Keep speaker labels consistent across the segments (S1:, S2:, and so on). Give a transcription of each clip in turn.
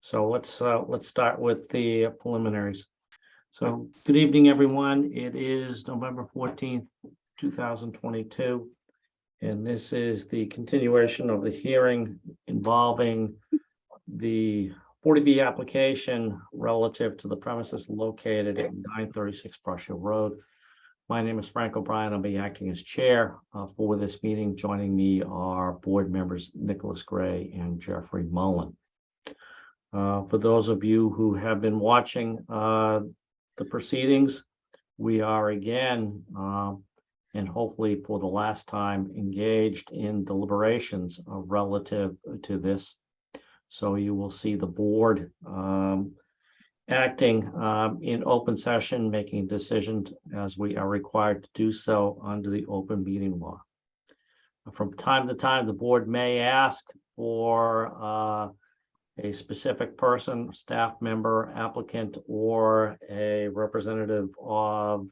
S1: So let's start with the preliminaries. So good evening, everyone. It is November 14th, 2022. And this is the continuation of the hearing involving the 40B application relative to the premises located at 936 Brush Hill Road. My name is Frank O'Brien. I'll be acting as chair for this meeting. Joining me are board members Nicholas Gray and Jeffrey Mullen. For those of you who have been watching the proceedings, we are again, and hopefully for the last time, engaged in deliberations relative to this. So you will see the board acting in open session, making decisions as we are required to do so under the open meeting law. From time to time, the board may ask for a specific person, staff member, applicant, or a representative of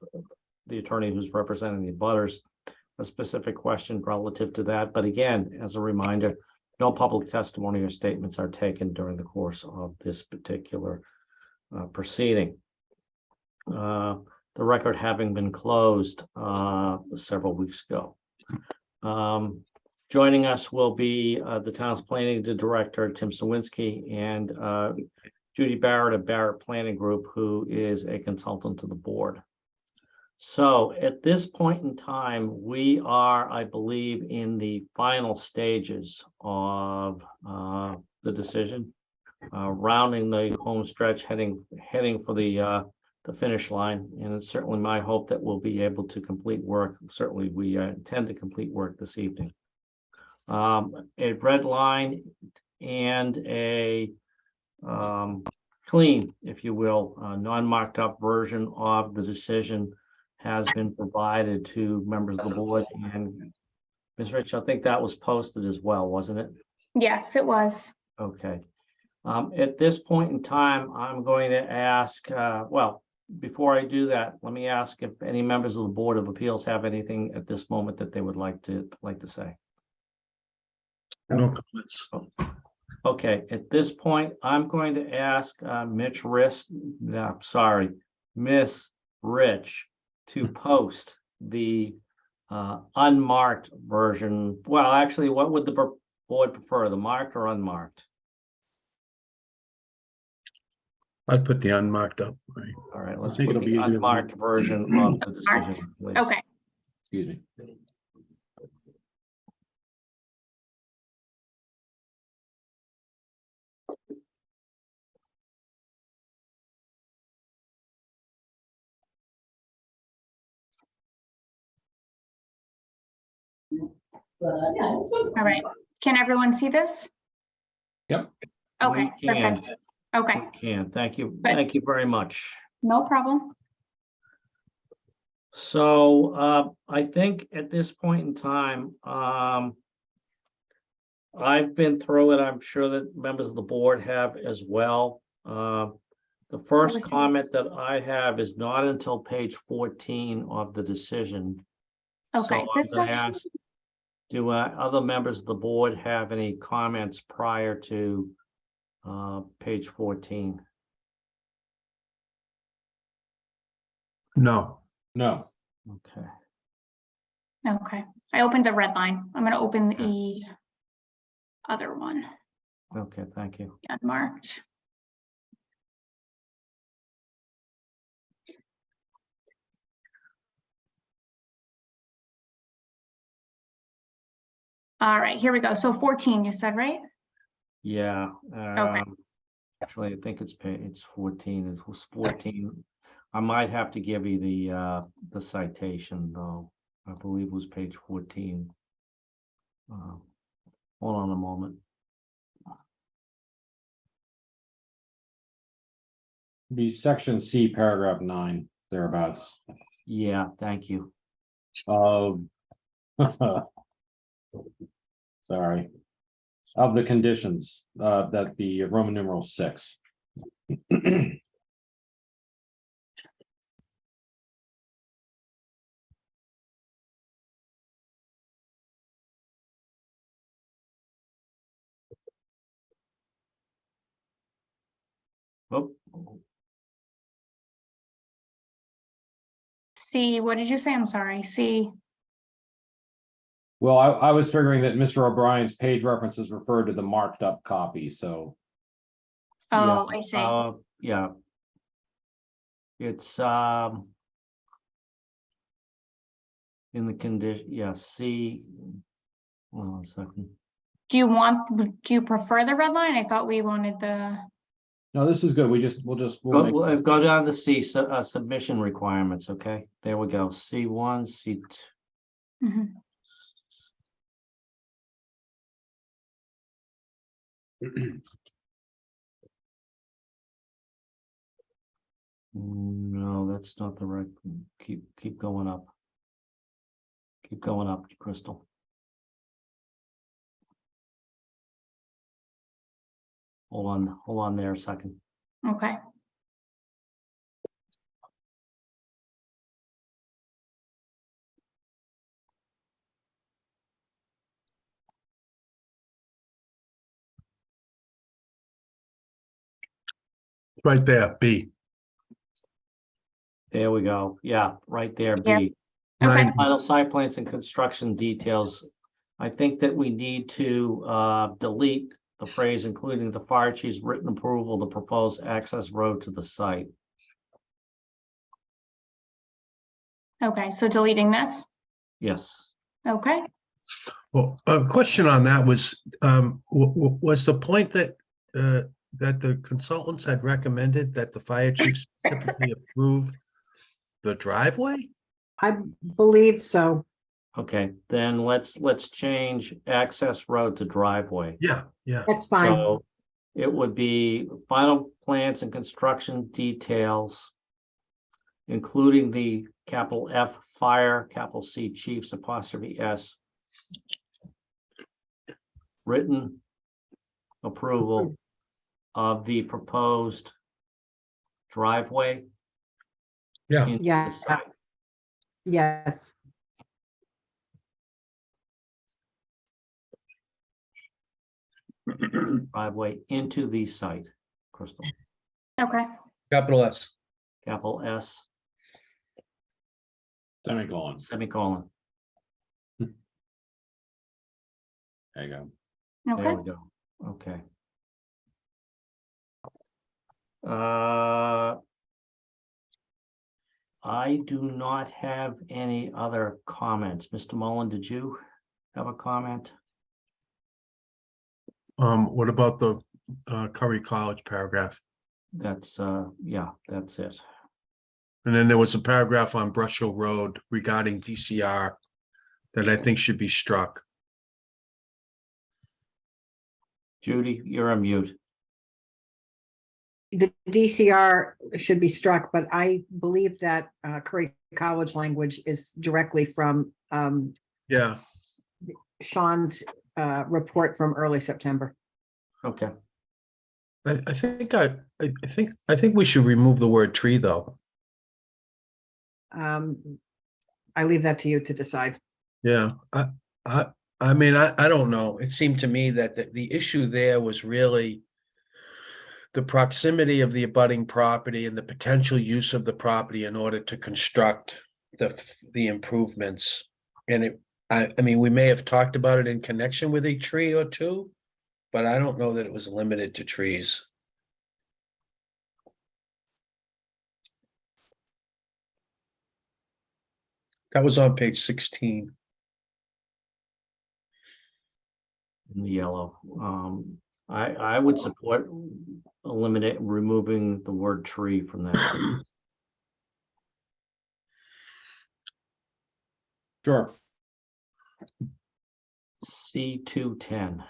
S1: the attorney who's representing the abutters, a specific question relative to that. But again, as a reminder, no public testimony or statements are taken during the course of this particular proceeding. The record having been closed several weeks ago. Joining us will be the town's planning director, Tim Sawinski, and Judy Barrett of Barrett Planning Group, who is a consultant to the board. So at this point in time, we are, I believe, in the final stages of the decision, rounding the home stretch, heading for the finish line. And it's certainly my hope that we'll be able to complete work. Certainly, we intend to complete work this evening. A red line and a clean, if you will, non-marked up version of the decision has been provided to members of the board. And Ms. Rich, I think that was posted as well, wasn't it?
S2: Yes, it was.
S1: Okay. At this point in time, I'm going to ask, well, before I do that, let me ask if any members of the Board of Appeals have anything at this moment that they would like to say.
S3: No comments.
S1: Okay, at this point, I'm going to ask Miss Rich to post the unmarked version. Well, actually, what would the board prefer, the marked or unmarked?
S3: I'd put the unmarked up. Right.
S1: All right, let's
S3: think
S1: put
S3: it'll be
S1: the
S3: easier to
S1: unmarked version of the
S2: Marked.
S1: decision, please.
S2: Okay.
S3: Excuse me.
S2: All right. Can everyone see this?
S3: Yep.
S2: Okay,
S1: We can.
S2: perfect. Okay,
S1: We can. Thank you.
S2: Good.
S1: Thank you very much.
S2: no problem.
S1: So I think at this point in time, I've been through it. I'm sure that members of the board have as well. The first
S2: was
S1: comment
S2: this?
S1: that I have is not until page 14 of the decision.
S2: Okay,
S1: So I'm
S2: this
S1: gonna
S2: actually,
S1: ask, do other members of the board have any comments prior to page 14?
S3: No.
S1: Okay.
S2: okay. I opened the red line. I'm gonna open the other one,
S1: Okay, thank you.
S2: the unmarked. All right, here we go. So 14, you said, right?
S1: Yeah.
S2: Okay.
S1: Actually, I think it's page 14. It was 14. I might have to give you the citation though. I believe it was page 14. Hold on a moment.
S4: Be section C, paragraph 9, thereabouts.
S1: Yeah, thank you.
S4: Sorry. Of the conditions, that the Roman numeral 6.
S1: Oh,
S2: C, what did you say? I'm sorry, C.
S4: Well, I was figuring that Mr. O'Brien's page references referred to the marked up copy, so.
S1: yeah,
S2: Oh, I see.
S1: yeah. It's, in the condition, yeah, C. Hold on a second.
S2: Do you prefer the red line? I thought we wanted the,
S4: No, this is good. We'll
S1: Go,
S4: make,
S1: go down to C, submission requirements, okay? There we go. C1, C2.
S2: Mhm.
S1: No, that's not the right, keep going up. Keep going up, Crystal. Hold on there a second.
S2: Okay.
S3: Right there, B.
S1: There we go. Yeah, right there,
S2: Yeah.
S1: B.
S2: Okay.
S3: Nine,
S1: Final site plans and construction details. I think that we need to delete the phrase including the fire chief's written approval of the proposed access road to the site.
S2: Okay, so deleting this.
S1: Yes.
S2: Okay.
S3: well, a question on that was, was the point that, that the consultants had recommended that the fire chief specifically approve the driveway?
S5: I believe so.
S1: Okay, then let's change access road to driveway.
S3: Yeah, yeah.
S5: That's fine.
S1: So it would be final plans and construction details, including the capital F fire, capital C chiefs apostrophe S. Written approval of the proposed driveway.
S3: Yeah.
S1: into the
S5: Yeah.
S1: site.
S5: Yes.
S1: Driveway into the site, Crystal,
S2: Okay.
S3: Capital S.
S1: capital S,
S4: semicolon.
S1: semicolon.
S4: There you go.
S1: There
S2: Okay.
S1: we go. Okay. I do not have any other comments. Mr. Mullen, did you have a comment?
S3: What about the Curry College paragraph?
S1: That's, yeah, that's it.
S3: And then there was a paragraph on Brush Hill Road regarding DCR that I think should be struck.
S1: Judy, you're on mute.
S5: The DCR should be struck, but I believe that Curry College language is directly from
S3: Yeah,
S5: Sean's report from early September.
S1: Okay,
S3: I think we should remove the word tree, though.
S5: I leave that to you to decide.
S3: Yeah, I mean, I don't know. It seemed to me that the issue there was really the proximity of the abutting property and the potential use of the property in order to construct the improvements. And I mean, we may have talked about it in connection with a tree or two, but I don't know that it was limited to trees. That was on page 16.
S1: in the yellow. I would support removing the word tree from that sentence.
S4: Sure.
S1: C210.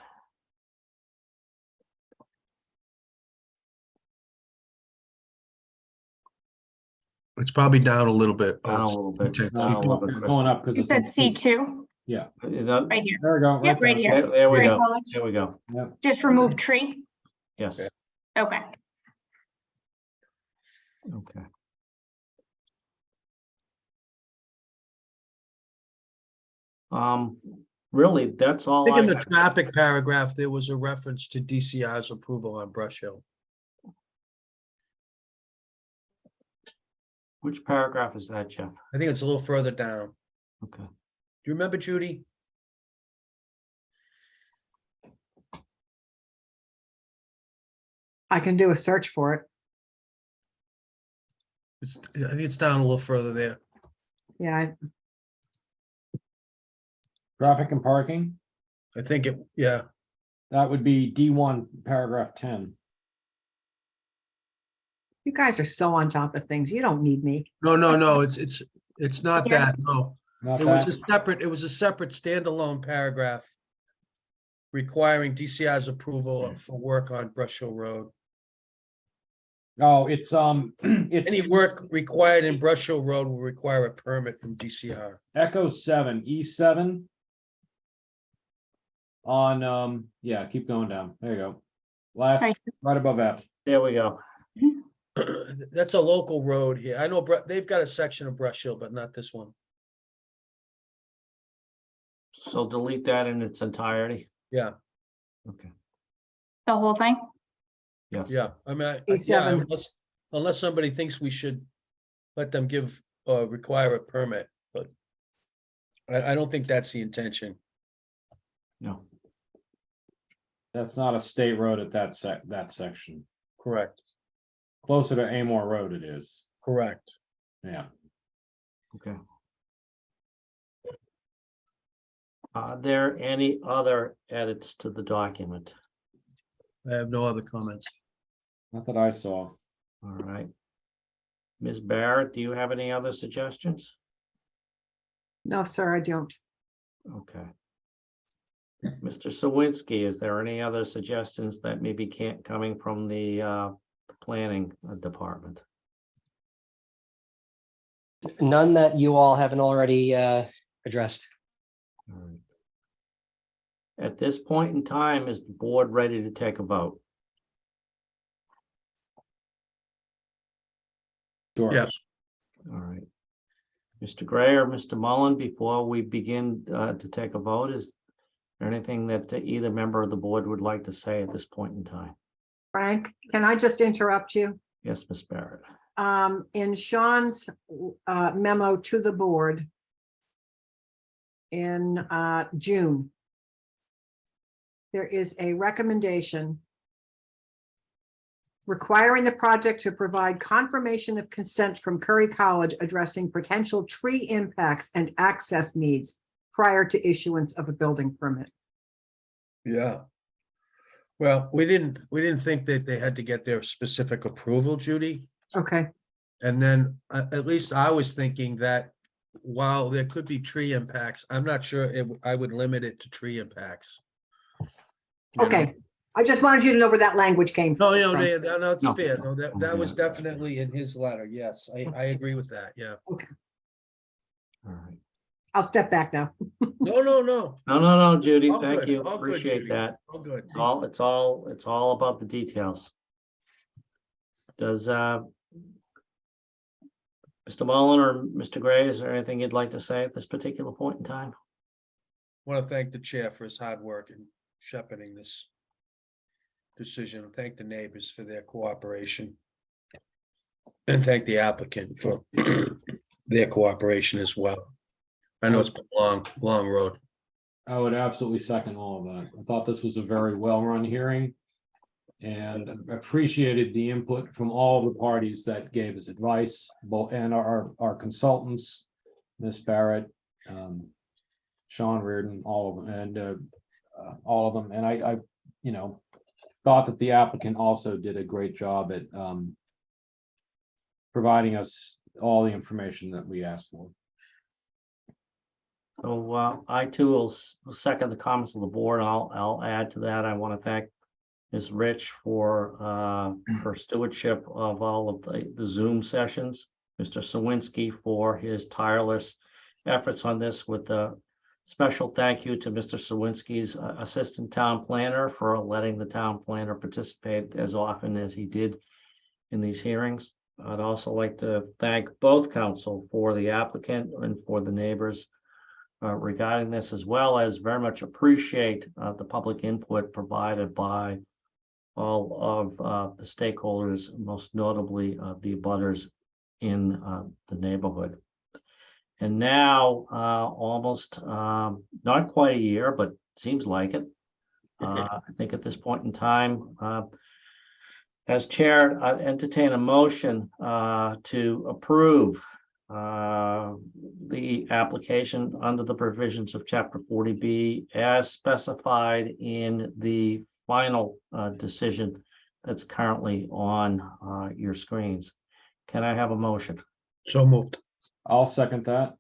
S3: It's probably down a little bit.
S1: Down a little bit.
S3: Okay.
S1: Down a little bit, Crystal.
S4: Going up because
S2: You said C2,
S4: Yeah,
S1: Is that-
S2: right here.
S4: there we go.
S2: Yep, right
S4: there.
S2: here.
S1: There we
S2: Curry
S1: go.
S2: College.
S1: There we go.
S4: Yep.
S2: Just remove tree.
S1: Yes.
S2: Okay.
S1: Okay. Really, that's
S3: I
S1: all
S3: think
S1: I
S3: in the
S1: have.
S3: traffic paragraph, there was a reference to DCR's approval on Brush Hill.
S1: Which paragraph is that, Jeff?
S3: I think it's a little further down.
S1: Okay.
S3: Do you remember, Judy?
S5: I can do a search for it.
S3: I think it's down a little further there.
S5: Yeah,
S4: Traffic and parking,
S3: I think it, yeah.
S4: that would be D1, paragraph 10.
S5: you guys are so on top of things. You don't need me.
S3: No, it's not
S2: Yeah.
S3: that, no.
S4: Not
S3: It was a
S4: that,
S3: separate standalone paragraph requiring DCI's approval for work on Brush Hill Road.
S4: oh, it's, it's.
S3: Any work required in Brush Hill Road will require a permit from DCR.
S4: Echo 7, E7. On, yeah, keep going down. There you go. Last,
S2: Right.
S4: right above F.
S1: There we go.
S3: That's a local road here. I know they've got a section of Brush Hill, but not this one.
S1: So delete that in its entirety.
S3: Yeah,
S1: Okay,
S2: The whole thing?
S1: yes.
S3: yeah. I mean,
S5: A7.
S3: unless somebody thinks we should let them require a permit, but I don't think that's the intention.
S1: No,
S4: That's not a state road at that section.
S3: Correct,
S4: Closer to Amore Road it is.
S3: correct.
S4: Yeah.
S1: okay. Are there any other edits to the document?
S3: I have no other comments.
S4: Not that I saw.
S1: All right. Ms. Barrett, do you have any other suggestions?
S5: No, sir, I don't.
S1: Okay. Mr. Sawinski, is there any other suggestions that maybe can't coming from the planning department?
S6: None that you all haven't already addressed.
S1: All right. At this point in time, is the board ready to take a vote?
S4: Sure.
S3: Yes.
S1: All right. Mr. Gray or Mr. Mullen, before we begin to take a vote, is there anything that either member of the board would like to say at this point in time?
S5: Frank, can I just interrupt you?
S1: Yes, Ms. Barrett.
S5: In Sean's memo to the board in June, there is a recommendation requiring the project to provide confirmation of consent from Curry College addressing potential tree impacts and access needs prior to issuance of a building permit.
S3: Yeah. Well, we didn't think that they had to get their specific approval, Judy.
S5: Okay,
S3: And then at least I was thinking that while there could be tree impacts, I'm not sure I would limit it to tree impacts. You know?
S5: okay. I just wanted you to know where that language came from. Frank.
S3: No, it's
S1: No.
S3: fair. No, that was definitely in his letter. Yes, I agree with that. Yeah.
S1: All right.
S5: I'll step back now.
S3: No.
S1: No, Judy,
S3: All
S1: thank
S3: good,
S1: you.
S3: all good,
S1: Appreciate
S3: Judy.
S1: that.
S3: All good.
S1: It's all about the details. Does Mr. Mullen or Mr. Gray, is there anything you'd like to say at this particular point in time?
S3: Want to thank the chair for his hard work in shepherding this decision. Thank the neighbors for their cooperation. And thank the applicant for their cooperation as well. I know it's been a long road.
S4: I would absolutely second all of that. I thought this was a very well-run hearing. And appreciated the input from all the parties that gave us advice, both and our consultants, Ms. Barrett, Sean Reardon, all of them, and all of them. And I thought that the applicant also did a great job at providing us all the information that we asked for.
S1: So I too will second the comments of the board. I'll add to that. I want to thank Ms. Rich for her stewardship of all of the Zoom sessions. Mr. Sawinski for his tireless efforts on this, with a special thank you to Mr. Sawinski's assistant town planner for letting the town planner participate as often as he did in these hearings. I'd also like to thank both counsel for the applicant and for the neighbors regarding this, as well as very much appreciate the public input provided by all of the stakeholders, most notably the abutters in the neighborhood. And now, almost not quite a year, but seems like it. I think at this point in time, as chair, I entertain a motion to approve the application under the provisions of Chapter 40B as specified in the final decision that's currently on your screens. Can I have a motion?
S3: So moved.
S4: I'll second that.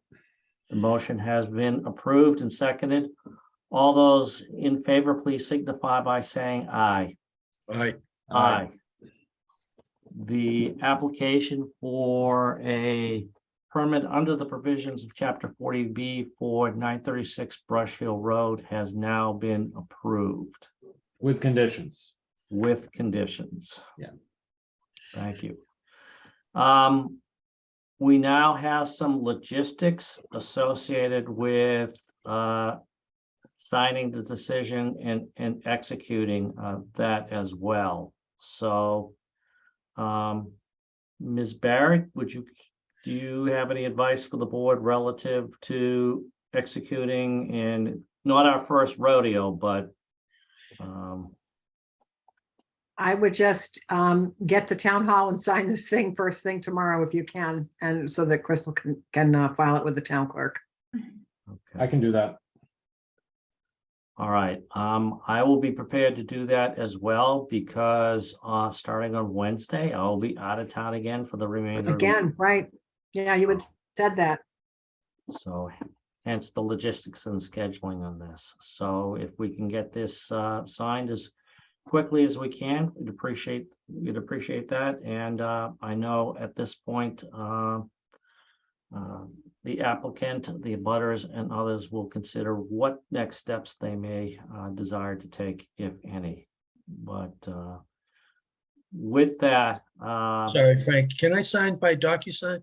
S1: The motion has been approved and seconded. All those in favor, please signify by saying aye.
S3: Aye.
S1: Aye. The application for a permit under the provisions of Chapter 40B for 936 Brush Hill Road has now been approved
S4: With conditions.
S1: with conditions.
S4: Yeah.
S1: Thank you. We now have some logistics associated with signing the decision and executing that as well. So Ms. Barrett, do you have any advice for the board relative to executing, and not our first rodeo, but
S5: I would just get to town hall and sign this thing first thing tomorrow if you can, and so that Crystal can file it with the town clerk.
S1: okay.
S4: I can do that.
S1: All right, I will be prepared to do that as well, because starting on Wednesday, I will be out of town again for the remainder of the week.
S5: Again, right? Yeah, you had said that.
S1: So hence the logistics and scheduling on this. So if we can get this signed as quickly as we can, we'd appreciate that. And I know at this point, the applicant, the abutters, and others will consider what next steps they may desire to take, if any. But with that,
S3: Sorry, Frank, can I sign by DocuSign?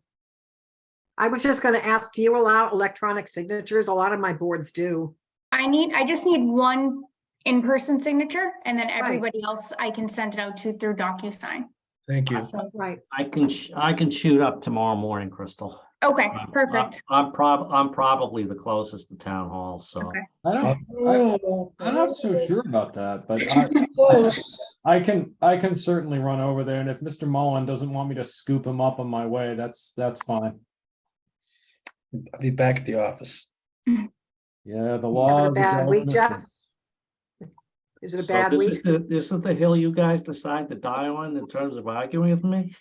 S5: I was just going to ask, do you allow electronic signatures? A lot of my boards do.
S2: I just need one in-person signature, and then everybody else I can send it out to through DocuSign.
S3: Thank you.
S2: So,
S5: Right.
S1: I can shoot up tomorrow morning, Crystal.
S2: okay, perfect.
S1: I'm probably the closest to town hall, so.
S2: Okay.
S4: I'm not so sure about that, but
S3: Close.
S4: I can certainly run over there, and if Mr. Mullen doesn't want me to scoop him up on my way, that's fine.
S3: I'll be back at the office.
S4: Yeah, the laws.
S5: bad week, Jeff?
S4: adjustments.
S5: Is it a
S1: So
S5: bad week?
S1: This is the hill you guys decide to die on in terms of arguing with me?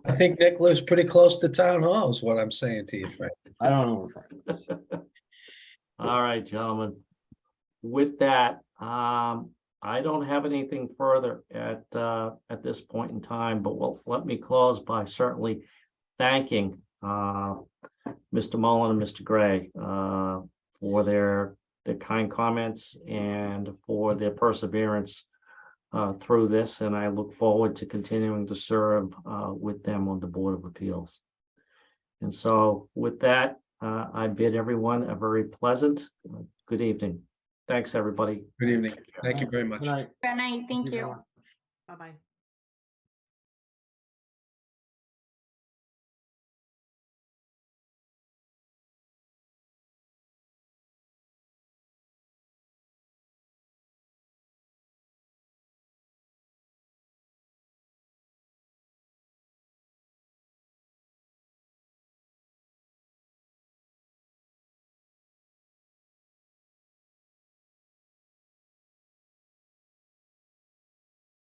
S3: I think Nick lives pretty close to town hall is what I'm saying to you, Frank.
S4: I don't know where Frank is.
S1: All right, gentlemen. With that, I don't have anything further at this point in time, but let me close by certainly thanking Mr. Mullen and Mr. Gray for their kind comments and for their perseverance through this, and I look forward to continuing to serve with them on the Board of Appeals. And so with that, I bid everyone a very pleasant good evening. Thanks, everybody.
S3: Good evening. Thank you very much.
S4: Good night.
S2: Good night, thank you.
S4: Bella.
S5: Bye-bye.